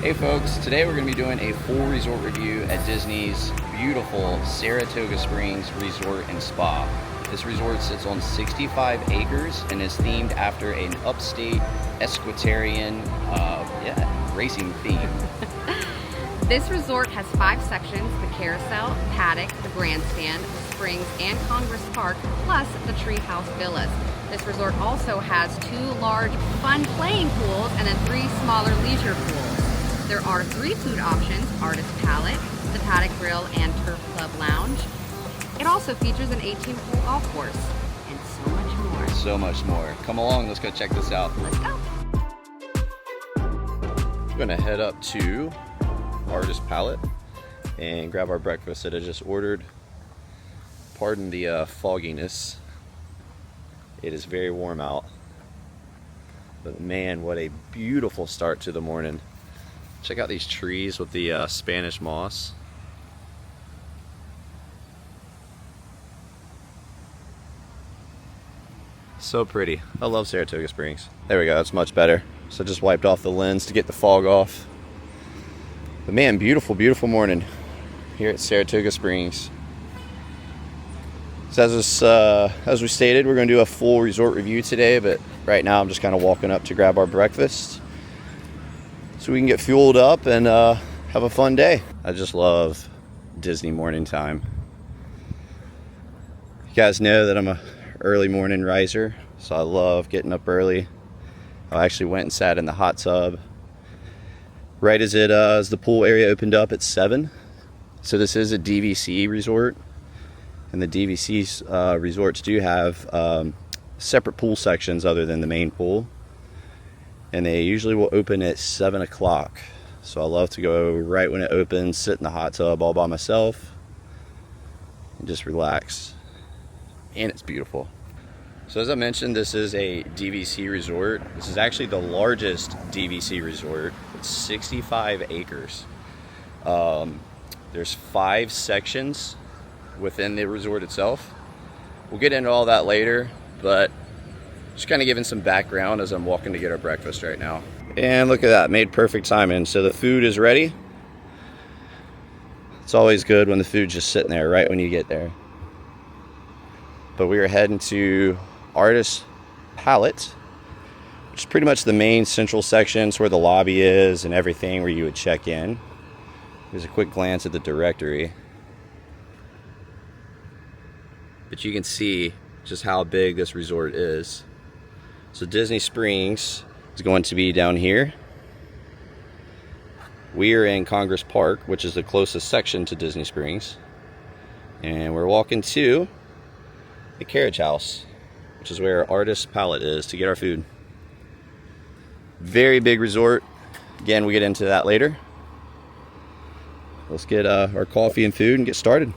Hey folks, today we're going to be doing a full resort review at Disney's beautiful Saratoga Springs Resort and Spa. This resort sits on 65 acres and is themed after an upstate equestrian racing theme. This resort has 5 sections: the carousel, paddock, the grandstand, the springs, and Congress Park, plus the treehouse villas. This resort also has 2 large fun playing pools and then 3 smaller leisure pools. There are 3 food options: Artist Palette, the Paddock Grill, and Turf Club Lounge. It also features an 18-hole golf course and so much more. So much more. Come along, let's go check this out. Let's go. We're going to head up to Artist Palette and grab our breakfast that I just ordered. Pardon the fogginess. It is very warm out, but man, what a beautiful start to the morning. Check out these trees with the Spanish moss. So pretty. I love Saratoga Springs. There we go, that's much better. So I just wiped off the lens to get the fog off. But man, beautiful, beautiful morning here at Saratoga Springs. So as we stated, we're going to do a full resort review today, but right now I'm just kind of walking up to grab our breakfast so we can get fueled up and have a fun day. I just love Disney morning time. You guys know that I'm a early morning riser, so I love getting up early. I actually went and sat in the hot tub right as the pool area opened up at 7. So this is a DVC resort, and the DVC resorts do have separate pool sections other than the main pool, and they usually will open at 7 o'clock. So I love to go right when it opens, sit in the hot tub all by myself and just relax. And it's beautiful. So as I mentioned, this is a DVC resort. This is actually the largest DVC resort. It's 65 acres. There's 5 sections within the resort itself. We'll get into all that later, but just kind of giving some background as I'm walking to get our breakfast right now. And look at that, made perfect timing. So the food is ready. It's always good when the food's just sitting there right when you get there. But we are heading to Artist Palette, which is pretty much the main central section. It's where the lobby is and everything where you would check in. There's a quick glance at the directory. But you can see just how big this resort is. So Disney Springs is going to be down here. We are in Congress Park, which is the closest section to Disney Springs. And we're walking to the carriage house, which is where Artist Palette is, to get our food. Very big resort. Again, we get into that later. Let's get our coffee and food and get started.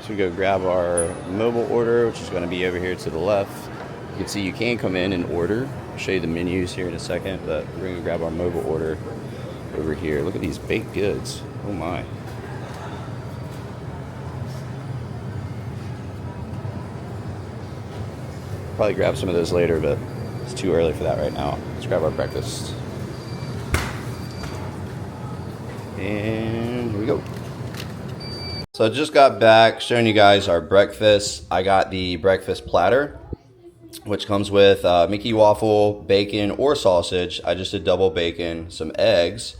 So we go grab our mobile order, which is going to be over here to the left. You can see you can come in and order. I'll show you the menus here in a second, but we're going to grab our mobile order over here. Look at these baked goods. Oh my. Probably grab some of those later, but it's too early for that right now. Let's grab our breakfast. And here we go. So I just got back showing you guys our breakfast. I got the breakfast platter, which comes with Mickey waffle, bacon, or sausage. I just did double bacon, some eggs.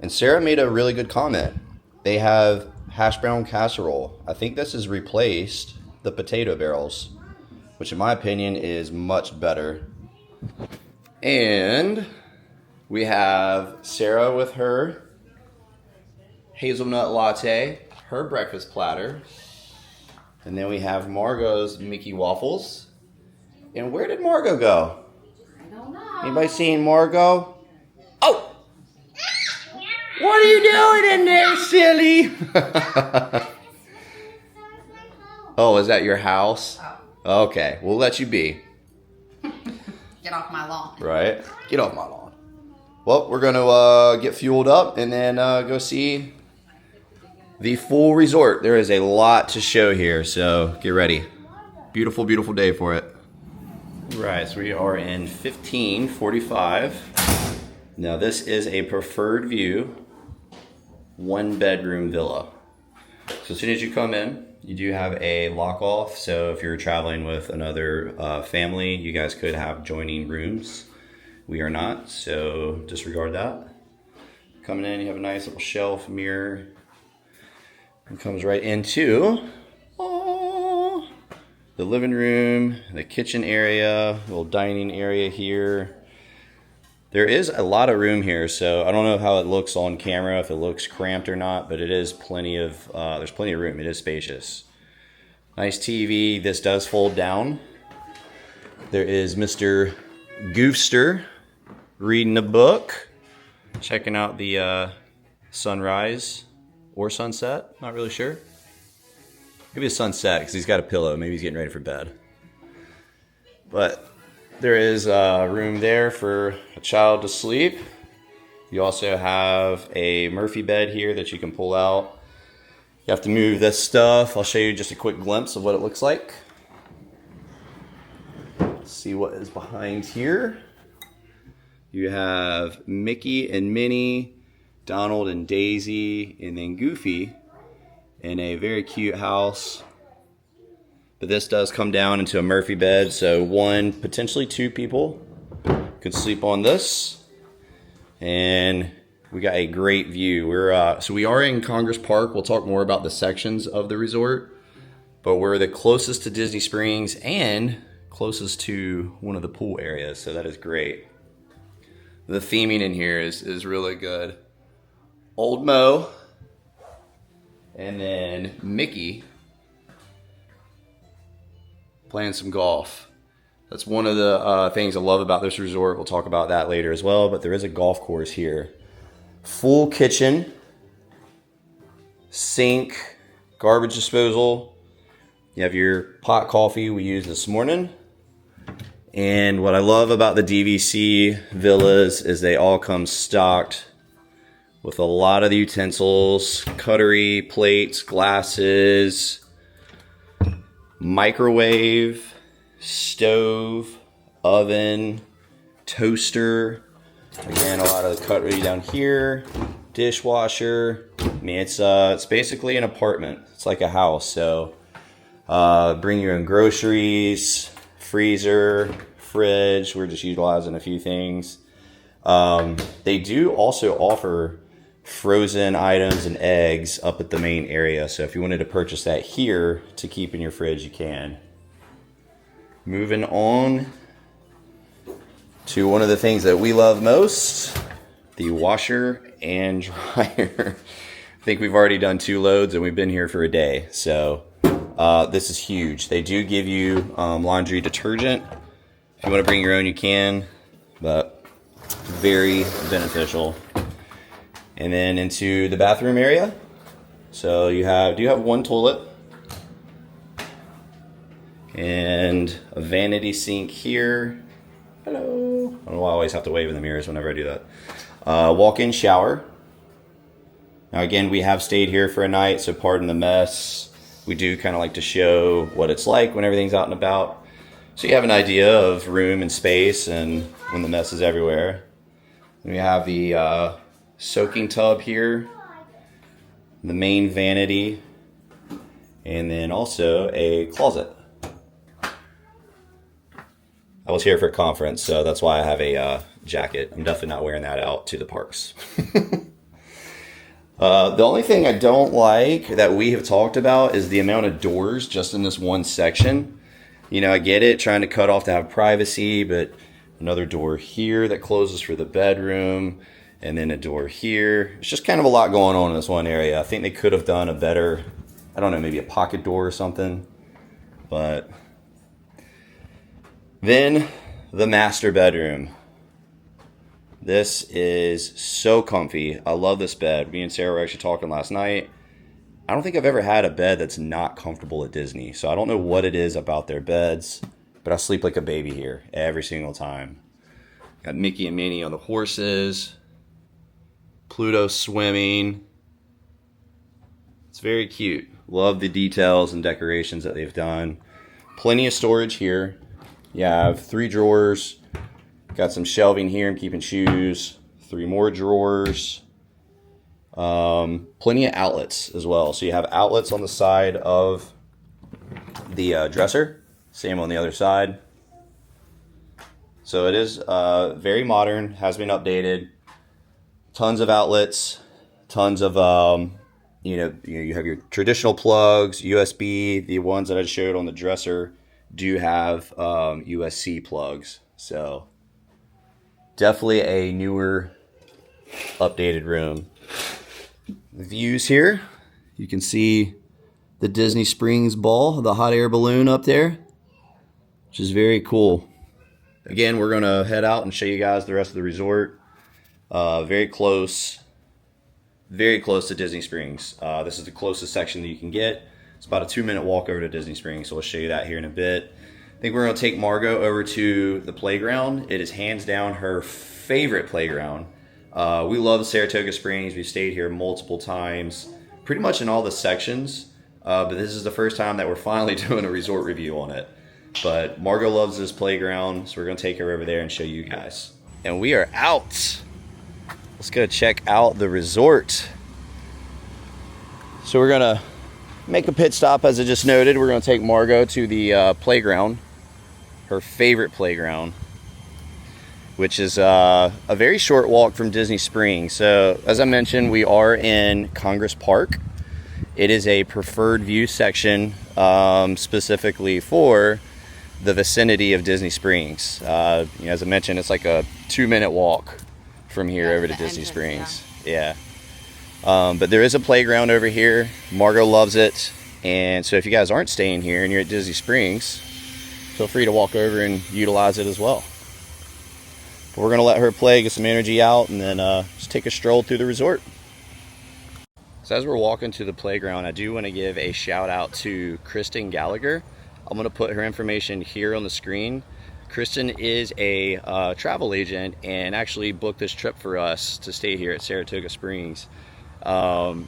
And Sarah made a really good comment. They have hash brown casserole. I think this has replaced the potato barrels, which in my opinion is much better. And we have Sarah with her hazelnut latte, her breakfast platter. And then we have Margot's Mickey waffles. And where did Margot go? I don't know. Anybody seen Margot? Oh! What are you doing in there, silly? Oh, is that your house? Oh. Okay, we'll let you be. Get off my lawn. Right? Get off my lawn. Well, we're going to get fueled up and then go see the full resort. There is a lot to show here, so get ready. Beautiful, beautiful day for it. Right, so we are in 1545. Now this is a preferred view, 1-bedroom villa. So as soon as you come in, you do have a lock off. So if you're traveling with another family, you guys could have joining rooms. We are not, so disregard that. Coming in, you have a nice little shelf, mirror. It comes right into the living room, the kitchen area, little dining area here. There is a lot of room here, so I don't know how it looks on camera, if it looks cramped or not, but it is plenty of, there's plenty of room. It is spacious. Nice TV. This does fold down. There is Mr. Goofster reading a book, checking out the sunrise or sunset. Not really sure. Maybe a sunset because he's got a pillow. Maybe he's getting ready for bed. But there is room there for a child to sleep. You also have a Murphy bed here that you can pull out. You have to move this stuff. I'll show you just a quick glimpse of what it looks like. Let's see what is behind here. You have Mickey and Minnie, Donald and Daisy, and then Goofy in a very cute house. But this does come down into a Murphy bed, so 1, potentially 2 people could sleep on this. And we got a great view. So we are in Congress Park. We'll talk more about the sections of the resort, but we're the closest to Disney Springs and closest to one of the pool areas, so that is great. The theming in here is really good. Old Mo, and then Mickey playing some golf. That's one of the things I love about this resort. We'll talk about that later as well, but there is a golf course here. Full kitchen, sink, garbage disposal. You have your pot coffee we used this morning. And what I love about the DVC villas is they all come stocked with a lot of the utensils, cutlery, plates, glasses, microwave, stove, oven, toaster. Again, a lot of the cutlery down here, dishwasher. I mean, it's basically an apartment. It's like a house. So bring your own groceries, freezer, fridge. We're just utilizing a few things. They do also offer frozen items and eggs up at the main area. So if you wanted to purchase that here to keep in your fridge, you can. Moving on to one of the things that we love most, the washer and dryer. I think we've already done 2 loads and we've been here for a day. So this is huge. They do give you laundry detergent. If you want to bring your own, you can, but very beneficial. And then into the bathroom area. So you do have 1 toilet and a vanity sink here. Hello. I don't know why I always have to wave in the mirrors whenever I do that. Walk-in shower. Now again, we have stayed here for a night, so pardon the mess. We do kind of like to show what it's like when everything's out and about, so you have an idea of room and space and when the mess is everywhere. And we have the soaking tub here, the main vanity, and then also a closet. I was here for a conference, so that's why I have a jacket. I'm definitely not wearing that out to the parks. The only thing I don't like that we have talked about is the amount of doors just in this one section. You know, I get it, trying to cut off to have privacy, but another door here that closes for the bedroom, and then a door here. It's just kind of a lot going on in this one area. I think they could have done a better, I don't know, maybe a pocket door or something. But then the master bedroom. This is so comfy. I love this bed. Me and Sarah were actually talking last night. I don't think I've ever had a bed that's not comfortable at Disney. So I don't know what it is about their beds, but I sleep like a baby here every single time. Got Mickey and Minnie on the horses. Pluto swimming. It's very cute. Love the details and decorations that they've done. Plenty of storage here. You have 3 drawers. Got some shelving here and keeping shoes. 3 more drawers. Plenty of outlets as well. So you have outlets on the side of the dresser. Same on the other side. So it is very modern, has been updated. Tons of outlets, tons of, you have your traditional plugs, USB. The ones that I showed on the dresser do have USB plugs. So definitely a newer, updated room. The views here, you can see the Disney Springs ball, the hot air balloon up there, which is very cool. Again, we're going to head out and show you guys the rest of the resort. Very close to Disney Springs. This is the closest section that you can get. It's about a 2-minute walk over to Disney Springs, so we'll show you that here in a bit. I think we're going to take Margot over to the playground. It is hands down her favorite playground. We love Saratoga Springs. We've stayed here multiple times, pretty much in all the sections, but this is the first time that we're finally doing a resort review on it. But Margot loves this playground, so we're going to take her over there and show you guys. And we are out. Let's go check out the resort. So we're going to make a pit stop, as I just noted. We're going to take Margot to the playground, her favorite playground, which is a very short walk from Disney Springs. So as I mentioned, we are in Congress Park. It is a preferred view section specifically for the vicinity of Disney Springs. As I mentioned, it's like a 2-minute walk from here over to Disney Springs. Yeah. But there is a playground over here. Margot loves it. And so if you guys aren't staying here and you're at Disney Springs, feel free to walk over and utilize it as well. But we're going to let her play, get some energy out, and then just take a stroll through the resort. So as we're walking to the playground, I do want to give a shout out to Kristen Gallagher. I'm going to put her information here on the screen. Kristen is a travel agent and actually booked this trip for us to stay here at Saratoga Springs.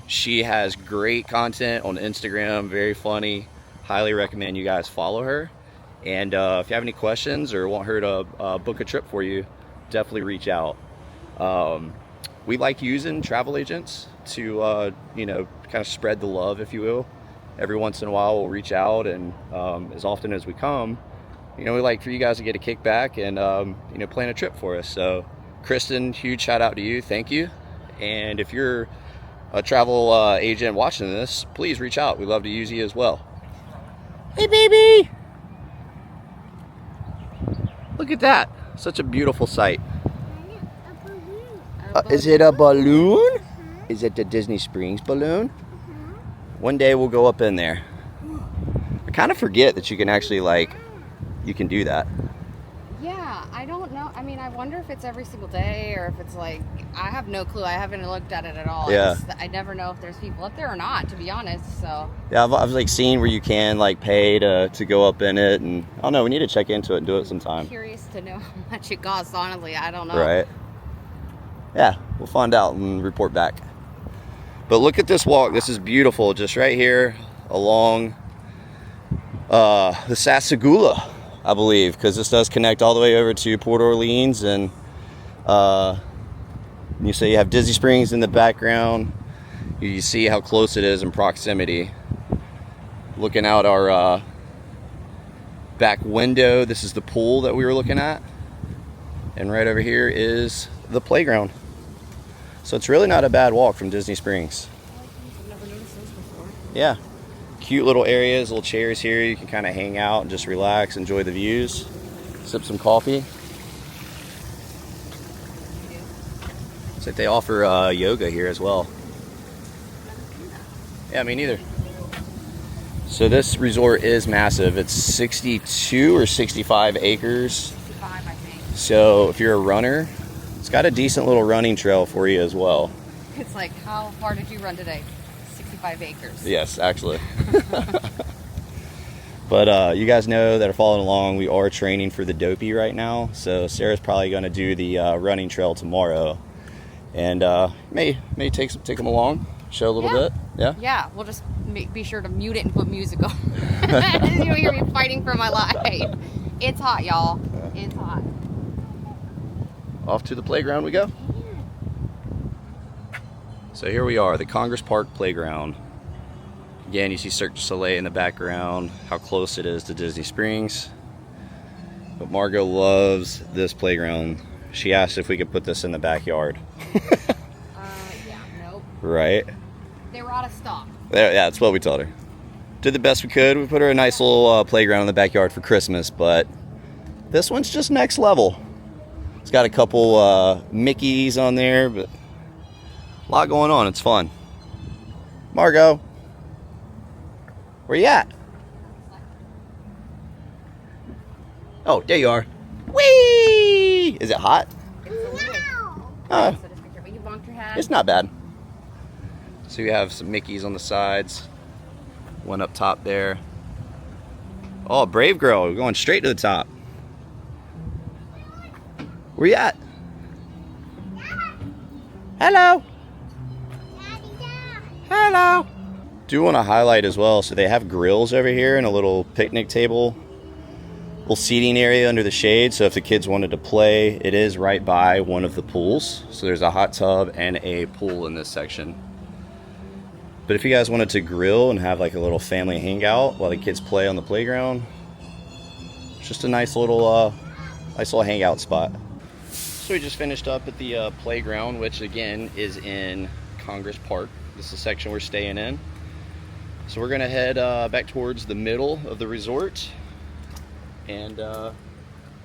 She has great content on Instagram, very funny. Highly recommend you guys follow her. And if you have any questions or want her to book a trip for you, definitely reach out. We like using travel agents to kind of spread the love, if you will. Every once in a while we'll reach out, and as often as we come, we like for you guys to get a kickback and plan a trip for us. So Kristen, huge shout out to you. Thank you. And if you're a travel agent watching this, please reach out. We'd love to use you as well. Hey baby, look at that. Such a beautiful sight. Is it a balloon? Is it the Disney Springs balloon? One day we'll go up in there. I kind of forget that you can actually you can do that. Yeah, I don't know. I mean, I wonder if it's every single day or if it's I have no clue. I haven't looked at it at all. Yeah. I never know if there's people up there or not, to be honest. So yeah, I've seen where you can pay to go up in it, and I don't know. We need to check into it and do it sometime. I'm curious to know how much it costs. Honestly, I don't know. Right. Yeah, we'll find out and report back. But look at this walk. This is beautiful, just right here along the Sassagoula, I believe, because this does connect all the way over to Port Orleans. And you say you have Disney Springs in the background. You see how close it is in proximity. Looking out our back window, this is the pool that we were looking at. And right over here is the playground. So it's really not a bad walk from Disney Springs. I've never noticed those before. Yeah. Cute little areas, little chairs here. You can kind of hang out and just relax, enjoy the views, sip some coffee. Looks like they offer yoga here as well. Yeah, me neither. So this resort is massive. It's 62 or 65 acres. 65, I think. So if you're a runner, it's got a decent little running trail for you as well. It's how far did you run today? 65 acres. Yes, actually. But you guys know that are following along, we are training for the Dopey right now. So Sarah's probably going to do the running trail tomorrow. And may take them along, show a little bit. Yeah? Yeah, we'll just be sure to mute it and put music on. You'll hear me fighting for my life. It's hot, y'all. It's hot. Off to the playground we go. So here we are, the Congress Park Playground. Again, you see Cirque du Soleil in the background, how close it is to Disney Springs. But Margot loves this playground. She asked if we could put this in the backyard. Yeah, nope. Right? They were out of stock. Yeah, that's what we told her. Did the best we could. We put her a nice little playground in the backyard for Christmas, but this one's just next level. It's got a couple Mickeys on there, but a lot going on. It's fun. Margot, where you at? Oh, there you are. Whee! Is it hot? Oh, So just be careful. You bonked your head. it's not bad. So you have some Mickeys on the sides. One up top there. Oh, brave girl. We're going straight to the top. Where you at? Hello. Hello. Do want to highlight as well, so they have grills over here and a little picnic table, little seating area under the shade. So if the kids wanted to play, it is right by one of the pools. So there's a hot tub and a pool in this section. But if you guys wanted to grill and have like a little family hangout while the kids play on the playground, it's just a nice little hangout spot. So we just finished up at the playground, which again is in Congress Park. This is the section we're staying in. So we're gonna head back towards the middle of the resort and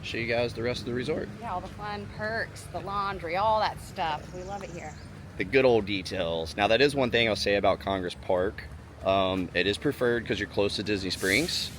show you guys the rest of the resort. Yeah, all the fun perks, the laundry, all that stuff. We love it here. The good old details. Now that is one thing I'll say about Congress Park. It is preferred because you're close to Disney Springs.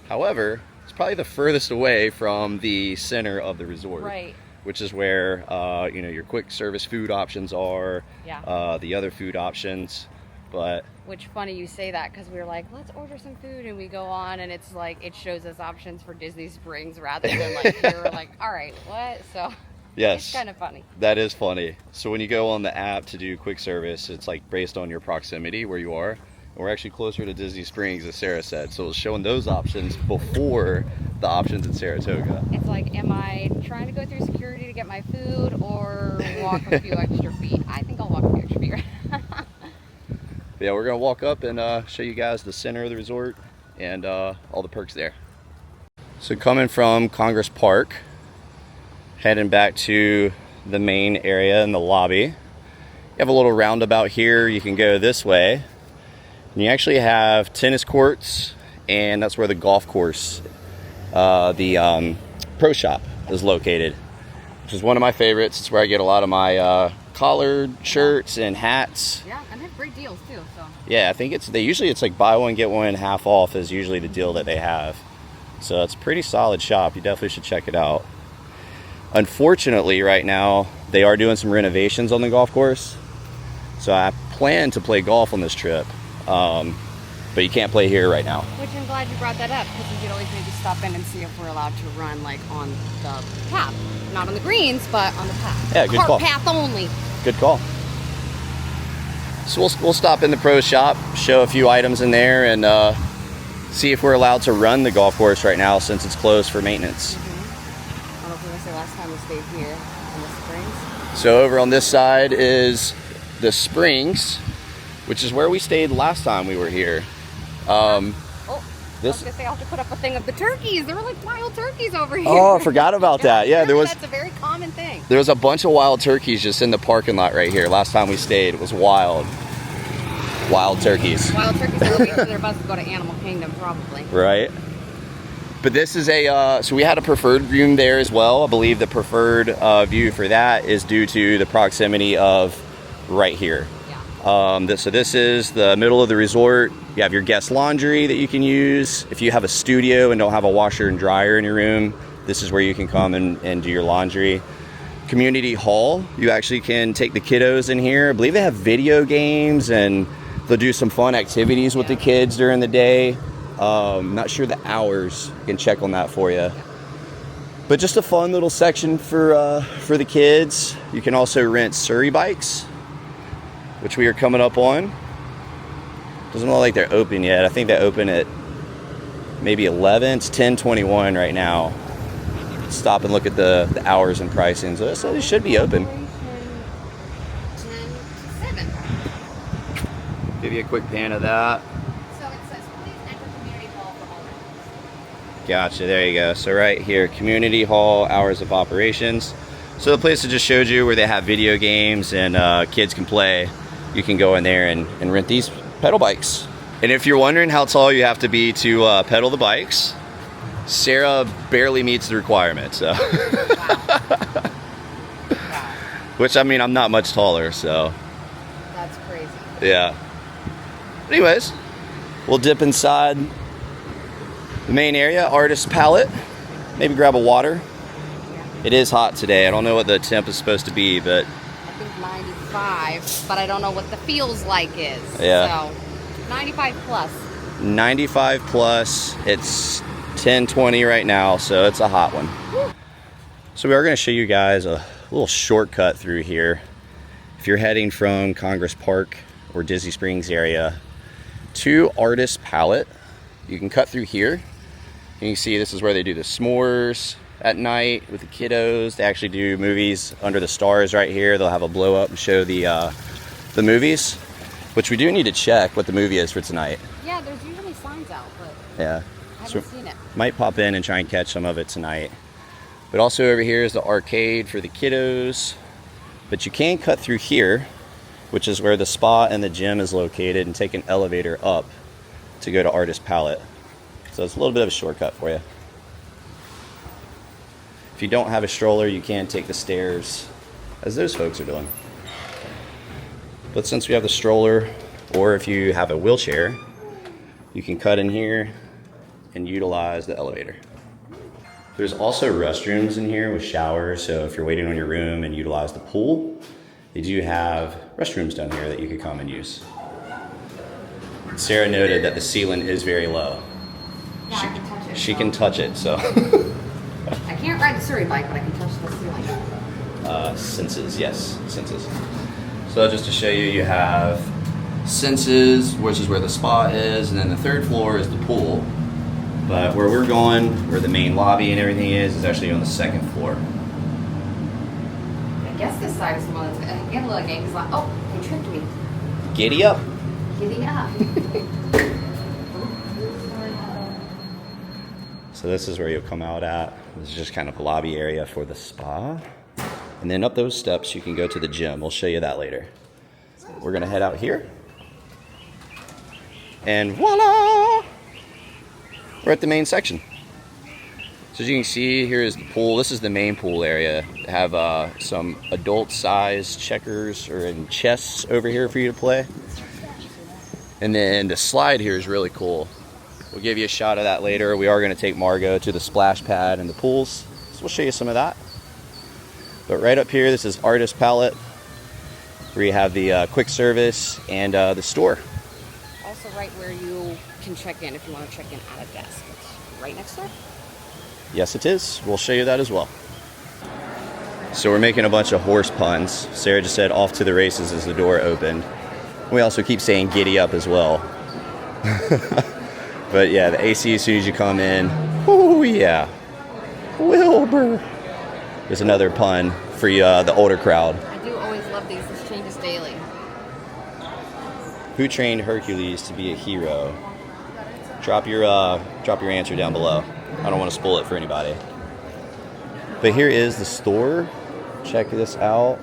However, it's probably the furthest away from the center of the resort. Right. Which is where your quick service food options are. Yeah. The other food options. But Which funny you say that because we were like, let's order some food, and we go on and it's like it shows us options for Disney Springs rather than like here we're like, all right, what? So yes, it's kind of funny. That is funny. So when you go on the app to do quick service, it's like based on your proximity where you are. We're actually closer to Disney Springs, as Sarah said, so it's showing those options before the options in Saratoga. It's like, am I trying to go through security to get my food or walk a few extra feet? I think I'll walk a few extra feet. Yeah, we're gonna walk up and show you guys the center of the resort and all the perks there. So coming from Congress Park, heading back to the main area in the lobby. You have a little roundabout here. You can go this way. And you actually have tennis courts, and that's where the golf course, the pro shop is located, which is one of my favorites. It's where I get a lot of my collared shirts and hats. Yeah, and they have great deals too. So Yeah, I think it's like buy one get one half off is usually the deal that they have. So it's a pretty solid shop. You definitely should check it out. Unfortunately, right now they are doing some renovations on the golf course, so I plan to play golf on this trip. But you can't play here right now. which I'm glad you brought that up because we could always maybe stop in and see if we're allowed to run like on the path, not on the greens, but on the path. Yeah, good Cart call. path only. Good call. So we'll stop in the pro shop, show a few items in there, and see if we're allowed to run the golf course right now since it's closed for maintenance. I don't know if we were gonna say last time we stayed here in the Springs. So over on this side is the Springs, which is where we stayed last time we were here. I was This. gonna say I'll have to put up a thing of the turkeys. There were like wild turkeys over here. Oh, I forgot about that. Yeah, there was. That's a very common thing. There was a bunch of wild turkeys just in the parking lot right here. Last time we stayed, it was wild. Wild turkeys. Wild turkeys are waiting for their bus to go to Animal Kingdom, probably. Right. But this is so we had a preferred room there as well. I believe the preferred view for that is due to the proximity of right here. Yeah. So this is the middle of the resort. You have your guest laundry that you can use. If you have a studio and don't have a washer and dryer in your room, this is where you can come and do your laundry. Community hall, you actually can take the kiddos in here. I believe they have video games and they'll do some fun activities with the kids during the day. Not sure the hours. I can check on that for you. But just a fun little section for the kids. You can also rent Surrey bikes, which we are coming up on. Doesn't look like they're open yet. I think they open at maybe 11. It's 10:21 right now. Stop and look at the hours and pricing. So it should be open. 10 to 7. Give you a quick pan of that. So it says, please enter community hall for all rentals. Gotcha, there you go. So right here, community hall, hours of operations. So the place that just showed you where they have video games and kids can play, you can go in there and rent these pedal bikes. And if you're wondering how tall you have to be to pedal the bikes, Sarah barely meets the requirement, so. Wow. Which, I mean, I'm not much taller, so. That's crazy. Yeah. Anyways, we'll dip inside the main area, artist palette. Maybe grab a water. It is hot today. I don't know what the temp is supposed to be, but. I think 95, but I don't know what the feels like is. Yeah. So, 95 plus. 95 plus. It's 10:20 right now, so it's a hot one. Woo. So we are going to show you guys a little shortcut through here. If you're heading from Congress Park or Disney Springs area to Artist Palette, you can cut through here. You can see this is where they do the s'mores at night with the kiddos. They actually do movies under the stars right here. They'll have a blow up and show the movies, which we do need to check what the movie is for tonight. Yeah, there's usually signs out, but Yeah. I haven't seen it. Might pop in and try and catch some of it tonight. But also over here is the arcade for the kiddos. But you can cut through here, which is where the spa and the gym is located, and take an elevator up to go to Artist Palette. So it's a little bit of a shortcut for you. If you don't have a stroller, you can take the stairs, as those folks are doing. But since we have the stroller, or if you have a wheelchair, you can cut in here and utilize the elevator. There's also restrooms in here with showers, so if you're waiting on your room and utilize the pool, they do have restrooms down here that you could come and use. Sarah noted that the ceiling is very low. Yeah, I can touch it. She can touch it, so. I can't ride the Surrey bike, but I can touch the ceiling. Senses, yes, senses. So just to show you, you have Senses, which is where the spa is, and then the third floor is the pool. But where we're going, where the main lobby and everything is actually on the second floor. I guess this side is the one that's again look, he's like, oh, he tricked me. Giddy up. Giddy up. So this is where you'll come out at. This is just kind of a lobby area for the spa. And then up those steps, you can go to the gym. We'll show you that later. We're gonna head out here. And voila! We're at the main section. So as you can see, here is the pool. This is the main pool area. They have some adult size checkers or in chess over here for you to play. And then the slide here is really cool. We'll give you a shot of that later. We are going to take Margot to the splash pad and the pools. So we'll show you some of that. But right up here, this is Artist Palette, where you have the quick service and the store. Also right where you can check in if you want to check in at a desk. It's right next door. Yes, it is. We'll show you that as well. So we're making a bunch of horse puns. Sarah just said off to the races as the door opened. We also keep saying giddy up as well. But yeah, the AC as soon as you come in. Oh yeah. Wilbur. There's another pun for you, the older crowd. I do always love these. This changes daily. Who trained Hercules to be a hero? Drop your answer down below. I don't want to spoil it for anybody. But here is the store. Check this out.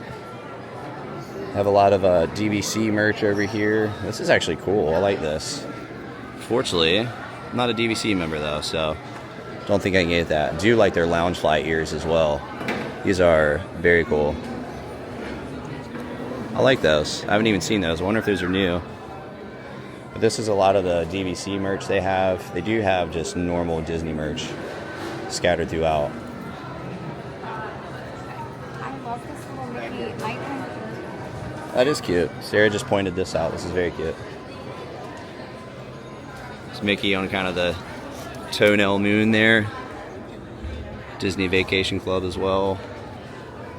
Have a lot of DVC merch over here. This is actually cool. I like this. Fortunately, I'm not a DVC member though, so don't think I can get that. I do like their Loungefly ears as well. These are very cool. I like those. I haven't even seen those. I wonder if those are new. But this is a lot of the DVC merch they have. They do have just normal Disney merch scattered throughout. I love this little Mickey icon. That is cute. Sarah just pointed this out. This is very cute. It's Mickey on kind of the toenail moon there. Disney Vacation Club as well.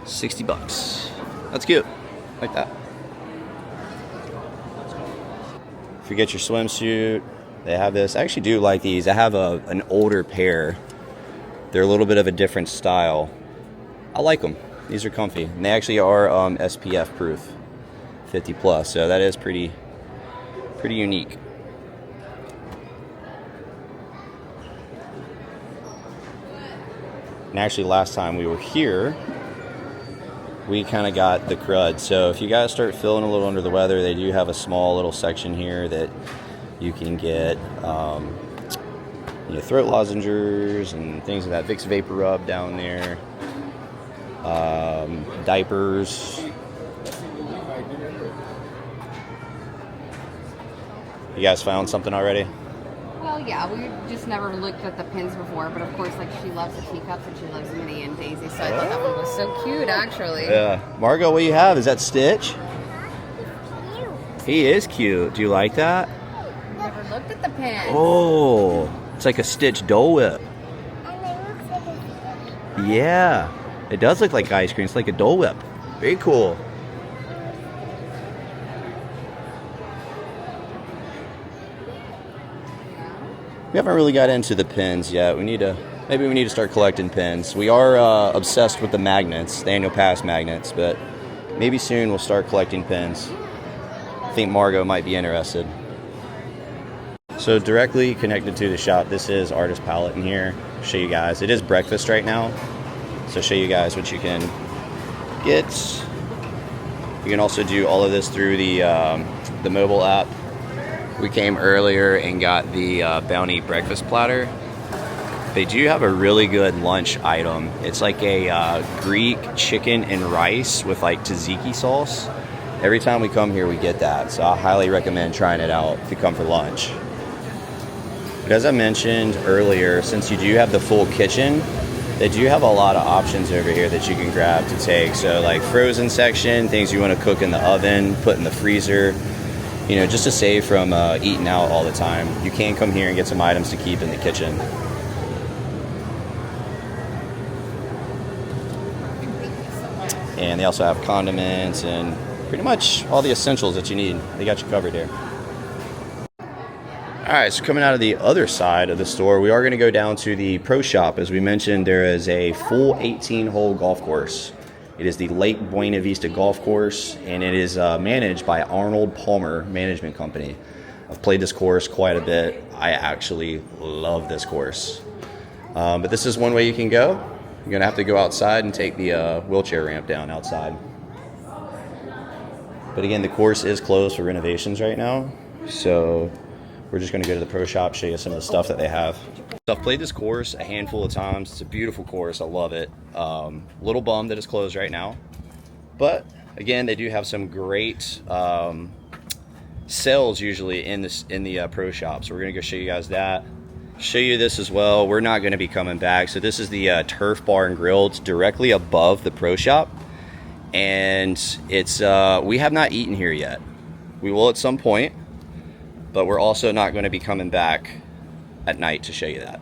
$60. That's cute. Like that. If you get your swimsuit, they have this. I actually do like these. I have an older pair. They're a little bit of a different style. I like them. These are comfy. And they actually are SPF proof, 50 plus. So that is pretty Pretty unique. And actually last time we were here, we kind of got the crud. So if you guys start feeling a little under the weather, they do have a small little section here that you can get throat lozenges and things like that. Vicks Vapor Rub down there. Diapers. You guys found something already? Well, yeah, we just never looked at the pins before, but of course, like, she loves the teacups and she loves Minnie and Daisy, so I thought that one was so cute, actually. Yeah. Margot, what do you have? Is that Stitch? Cute. He is cute. Do you like that? Never looked at the pins. Oh, it's like a Stitch Dole Whip. And it looks like a stick. Yeah, it does look like ice cream. It's like a Dole Whip. Very cool. We haven't really got into the pins yet. Maybe we need to start collecting pins. We are obsessed with the magnets, the annual pass magnets, but maybe soon we'll start collecting pins. I think Margot might be interested. So directly connected to the shop, this is Artist Palette in here. Show you guys. It is breakfast right now, so show you guys what you can get. You can also do all of this through the mobile app. We came earlier and got the Bounty breakfast platter. They do have a really good lunch item. It's like a Greek chicken and rice with like tzatziki sauce. Every time we come here, we get that. So I highly recommend trying it out if you come for lunch. But as I mentioned earlier, since you do have the full kitchen, they do have a lot of options over here that you can grab to take. So like frozen section, things you want to cook in the oven, put in the freezer. Just to save from eating out all the time. You can come here and get some items to keep in the kitchen. And they also have condiments and pretty much all the essentials that you need. They got you covered here. All right, so coming out of the other side of the store, we are going to go down to the pro shop. As we mentioned, there is a full 18-hole golf course. It is the Lake Buena Vista golf course, and it is managed by Arnold Palmer Management Company. I've played this course quite a bit. I actually love this course. But this is one way you can go. You're going to have to go outside and take the wheelchair ramp down outside. But again, the course is closed for renovations right now. So we're just going to go to the pro shop, show you some of the stuff that they have. So I've played this course a handful of times. It's a beautiful course. I love it. Little bummed that it's closed right now. But again, they do have some great sales usually in the pro shop. So we're going to go show you guys that. Show you this as well. We're not going to be coming back. So this is the Turf Bar and Grill. It's directly above the pro shop. And it's we have not eaten here yet. We will at some point. But we're also not going to be coming back at night to show you that.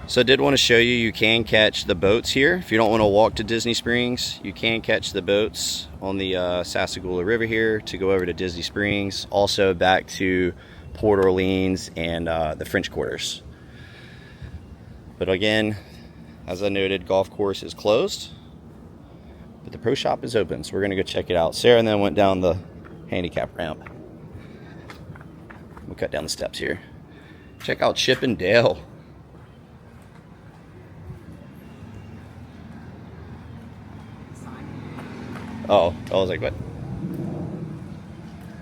So I did want to show you can catch the boats here. If you don't want to walk to Disney Springs, you can catch the boats on the Sassagoula River here to go over to Disney Springs. Also back to Port Orleans and the French Quarters. But again, as I noted, golf course is closed. But the pro shop is open, so we're going to go check it out. Sarah and then went down the handicap ramp. We'll cut down the steps here. Check out Chip and Dale. Oh, I was like, what?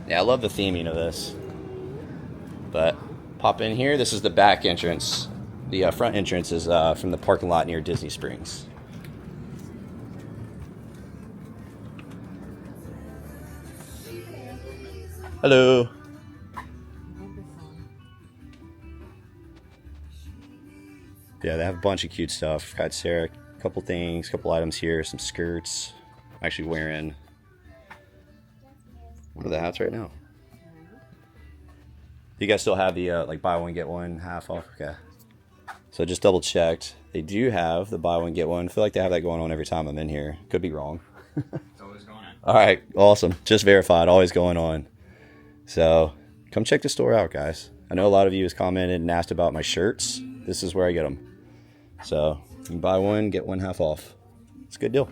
Yeah, I love the theming of this. But pop in here. This is the back entrance. The front entrance is from the parking lot near Disney Springs. Hello. Yeah, they have a bunch of cute stuff. Got Sarah a couple things, a couple items here, some skirts. I'm actually wearing one of the hats right now. You guys still have the like buy one get one half off? Okay. So just double checked. They do have the buy one get one. I feel like they have that going on every time I'm in here. Could be wrong. It's always going on. All right, awesome. Just verified. Always going on. So come check the store out, guys. I know a lot of you has commented and asked about my shirts. This is where I get them. So you can buy one, get one half off. It's a good deal.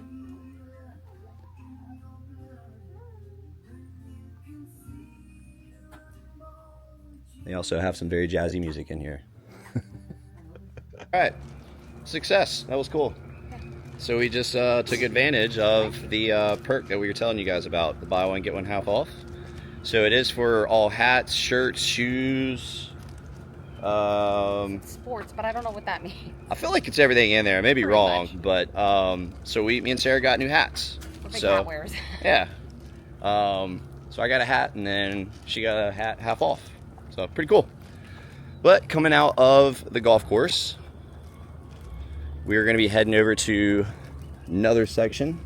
They also have some very jazzy music in here. All right, success. That was cool. So we just took advantage of the perk that we were telling you guys about, the buy one get one half off. So it is for all hats, shirts, shoes. Sports, but I don't know what that means. I feel like it's everything in there. I may be Pretty wrong, much. but so me and Sarah got new hats. We're big So hat wearers. yeah. So I got a hat, and then she got a hat half off. So pretty cool. But coming out of the golf course, we're going to be heading over to another section.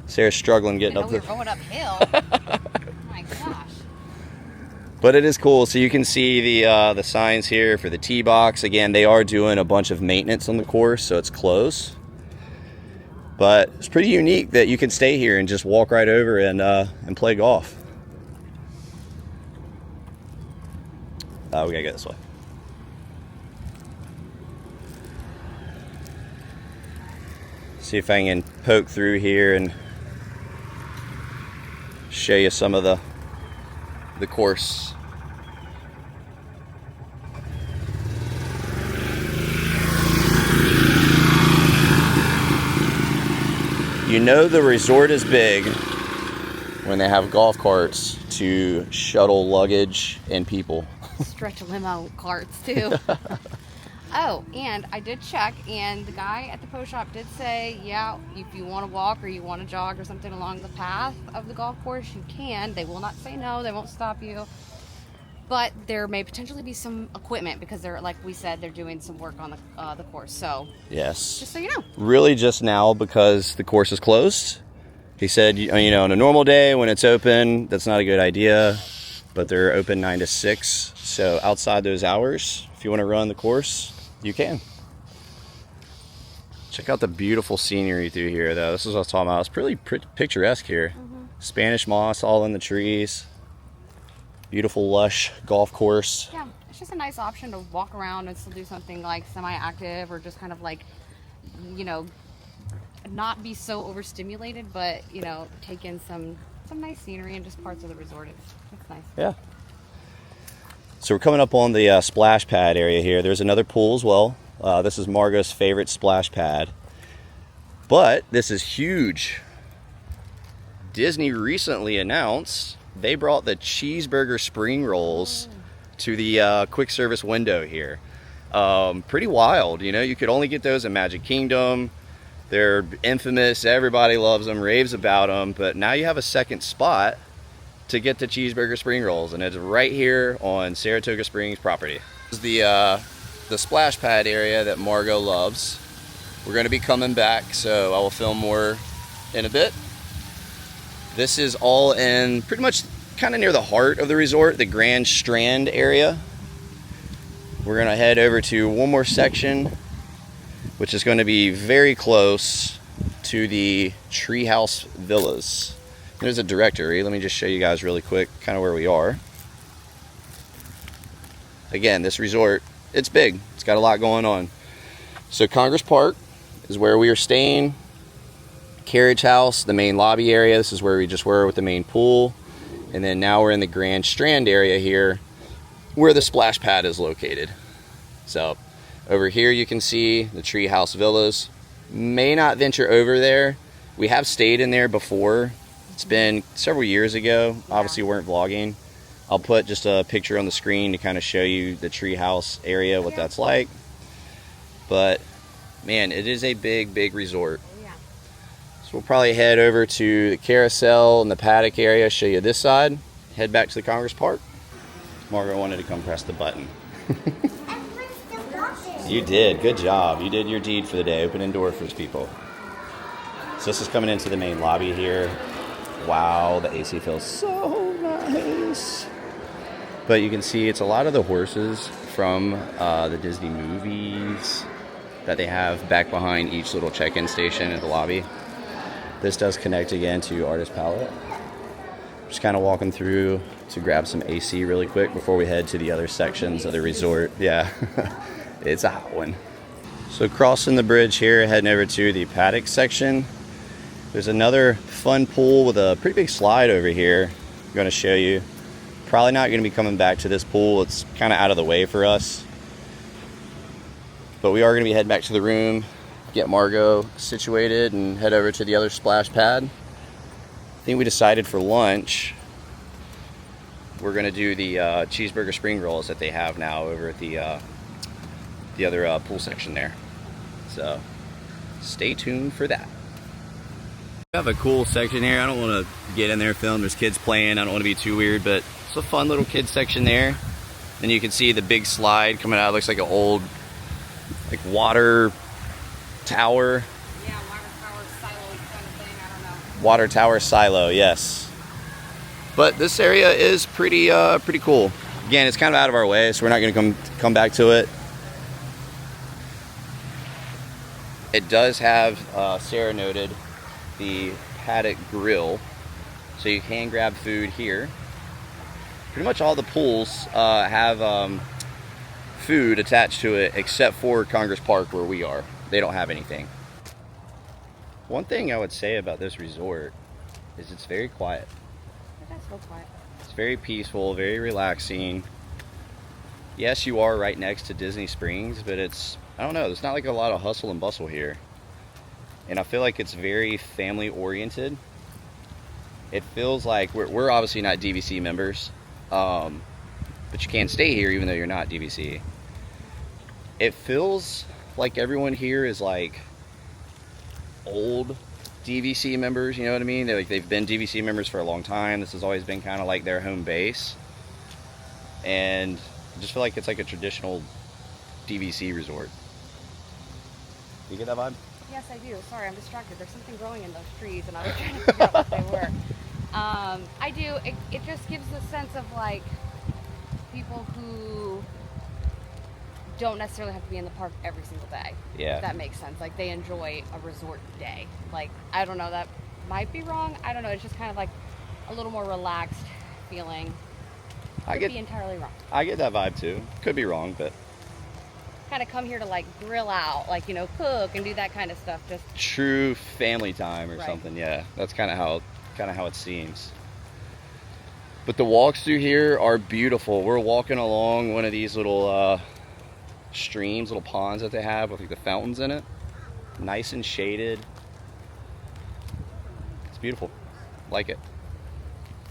Sarah's struggling getting up we the... were going uphill. Oh my gosh. But it is cool. So you can see the signs here for the tee box. Again, they are doing a bunch of maintenance on the course, so it's closed. But it's pretty unique that you can stay here and just walk right over and play golf. We gotta go this way. See if I can poke through here and show you some of the course. You know the resort is big when they have golf carts to shuttle luggage and people. Stretch limo carts too. Oh, and I did check, and the guy at the post shop did say, yeah, if you want to walk or you want to jog or something along the path of the golf course, you can. They will not say no. They won't stop you. But there may potentially be some equipment because they're, like we said, they're doing some work on the course. So yes, just so you know. Really, just now because the course is closed. He said, you know, on a normal day when it's open, that's not a good idea. But they're open 9 to 6. So outside those hours, if you want to run the course, you can. Check out the beautiful scenery through here, though. This is what I was talking about. It's pretty picturesque here. Spanish moss all in the trees. Beautiful, lush golf course. Yeah, it's just a nice option to walk around and still do something like semi-active or just kind of like, you know, not be so overstimulated, but, you know, take in some nice scenery and just parts of the resort. It's nice. Yeah. So we're coming up on the splash pad area here. There's another pool as well. This is Margot's favorite splash pad. But this is huge. Disney recently announced they brought the cheeseburger spring rolls to the quick service window here. Pretty wild, you know. You could only get those in Magic Kingdom. They're infamous. Everybody loves them, raves about them. But now you have a second spot to get the cheeseburger spring rolls, and it's right here on Saratoga Springs property. This is the splash pad area that Margot loves. We're going to be coming back, so I will film more in a bit. This is all in pretty much kind of near the heart of the resort, the Grand Strand area. We're going to head over to one more section, which is going to be very close to the Treehouse Villas. There's a directory. Let me just show you guys really quick kind of where we are. Again, this resort, it's big. It's got a lot going on. So Congress Park is where we are staying. Carriage House, the main lobby area. This is where we just were with the main pool. And then now we're in the Grand Strand area here where the splash pad is located. So over here you can see the Treehouse Villas. May not venture over there. We have stayed in there before. It's been several years ago. Obviously, we weren't vlogging. I'll put just a picture on the screen to kind of show you the treehouse area, what that's like. But, man, it is a big, big resort. Yeah. So we'll probably head over to the carousel and the paddock area, show you this side, head back to the Congress Park. Margaret wanted to come press the button. You did. Good job. You did your deed for the day, opening door for people. So this is coming into the main lobby here. Wow, the AC feels so nice. But you can see it's a lot of the horses from the Disney movies that they have back behind each little check-in station at the lobby. This does connect again to Artist Palette. Just kind of walking through to grab some AC really quick before we head to the other sections of the resort. Yeah, it's a hot one. So crossing the bridge here, heading over to the paddock section. There's another fun pool with a pretty big slide over here. I'm going to show you. Probably not going to be coming back to this pool. It's kind of out of the way for us. But we are going to be heading back to the room, get Margot situated, and head over to the other splash pad. I think we decided for lunch we're going to do the cheeseburger spring rolls that they have now over at the other pool section there. So stay tuned for that. We have a cool section here. I don't want to get in there and film. There's kids playing. I don't want to be too weird, but it's a fun little kids section there. Then you can see the big slide coming out. It looks like an old water tower. Yeah, water tower silo kind of thing. I don't know. Water tower silo, yes. But this area is pretty cool. Again, it's kind of out of our way, so we're not going to come back to it. It does have, Sarah noted, the paddock grill, so you can grab food here. Pretty much all the pools have food attached to it, except for Congress Park where we are. They don't have anything. One thing I would say about this resort is it's very quiet. That's so quiet. It's very peaceful, very relaxing. Yes, you are right next to Disney Springs, but it's, I don't know, there's not like a lot of hustle and bustle here. And I feel like it's very family oriented. It feels like we're obviously not DVC members, but you can't stay here even though you're not DVC. It feels like everyone here is like old DVC members, you know what I mean? They've been DVC members for a long time. This has always been kind of like their home base. And I just feel like it's like a traditional DVC resort. You get that vibe? Yes, I do. Sorry, I'm distracted. There's something growing in those trees, and I was trying to figure out what they were. I do. It just gives a sense of like people who don't necessarily have to be in the park every single day. Yeah. If that makes sense. Like they enjoy a resort day. Like, I don't know, that might be wrong. I don't know. It's just kind of like a little more relaxed feeling. Could be entirely wrong. I get that vibe too. Could be wrong, but kind of come here to like grill out, like, you know, cook and do that kind of stuff. Just true family time or Right. something. Yeah, that's kind of how it seems. But the walks through here are beautiful. We're walking along one of these little streams, little ponds that they have with like the fountains in it. Nice and shaded. It's beautiful. Like it.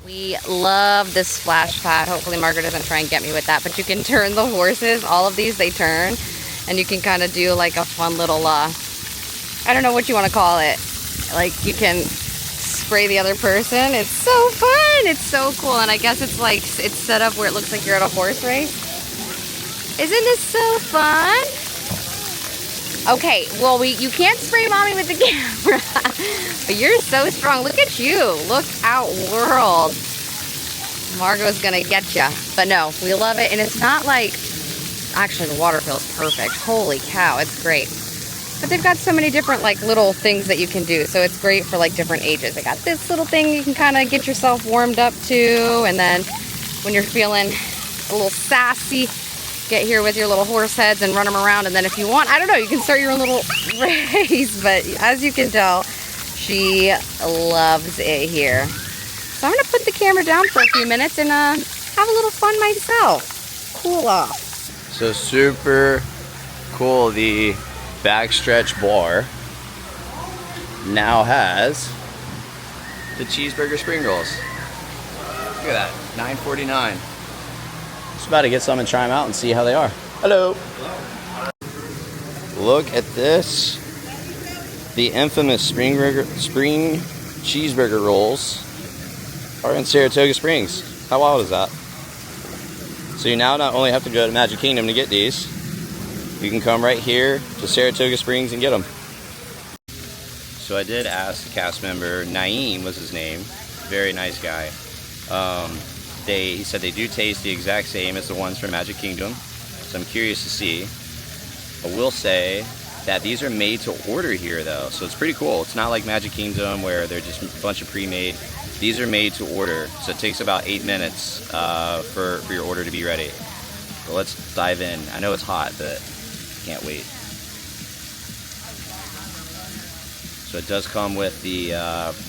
We love this splash pad. Hopefully Margaret doesn't try and get me with that, but you can turn the horses. All of these, they turn, and you can kind of do like a fun little, I don't know what you want to call it. Like you can spray the other person. It's so fun. It's so cool. And I guess it's like, it's set up where it looks like you're at a horse race. Isn't this so fun? Okay, well, you can't spray mommy with the camera, but you're so strong. Look at you. Look out, world. Margot's gonna get ya. But no, we love it, and it's not like, actually the water feels perfect. Holy cow, it's great. But they've got so many different like little things that you can do, so it's great for like different ages. They got this little thing you can kind of get yourself warmed up to, and then when you're feeling a little sassy, get here with your little horse heads and run them around, and then if you want, I don't know, you can start your own little race. But as you can tell, she loves it here. So I'm gonna put the camera down for a few minutes and have a little fun myself. Cool off. So super cool. The backstretch bar now has the cheeseburger spring rolls. Look at that, $9.49. Just about to get some and try them out and see how they are. Hello. Look at this. The infamous spring cheeseburger rolls are in Saratoga Springs. How wild is that? So you now not only have to go to Magic Kingdom to get these, you can come right here to Saratoga Springs and get them. So I did ask the cast member, Naeem was his name, very nice guy. He said they do taste the exact same as the ones from Magic Kingdom, so I'm curious to see. I will say that these are made to order here though, so it's pretty cool. It's not like Magic Kingdom where they're just a bunch of pre-made. These are made to order, so it takes about 8 minutes for your order to be ready. So let's dive in. I know it's hot, but can't wait. So it does come with the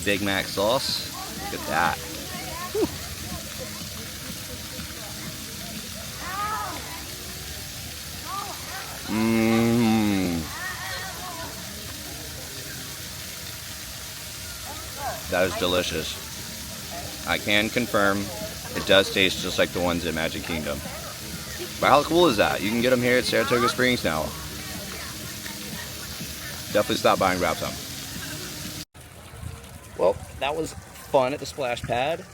Big Mac sauce. Look at that. Whew. Mmm. That is delicious. I can confirm it does taste just like the ones at Magic Kingdom. But how cool is that? You can get them here at Saratoga Springs now. Definitely stop by and grab some. Well, that was fun at the splash pad,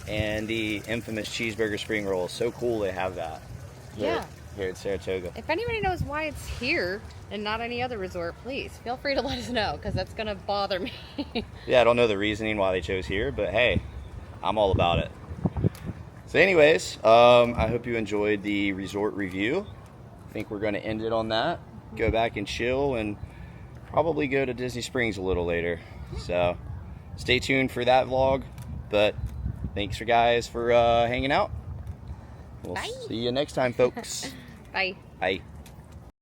and the infamous cheeseburger spring roll. So cool they have that here at Saratoga. If anybody knows why it's here and not any other resort, please feel free to let us know, because that's going to bother me. Yeah, I don't know the reasoning why they chose here, but hey, I'm all about it. So anyways, I hope you enjoyed the resort review. I think we're going to end it on that. Go back and chill and probably go to Disney Springs a little later. So stay tuned for that vlog. But thanks for hanging out. We'll Bye. see you next time, folks. Bye. Bye.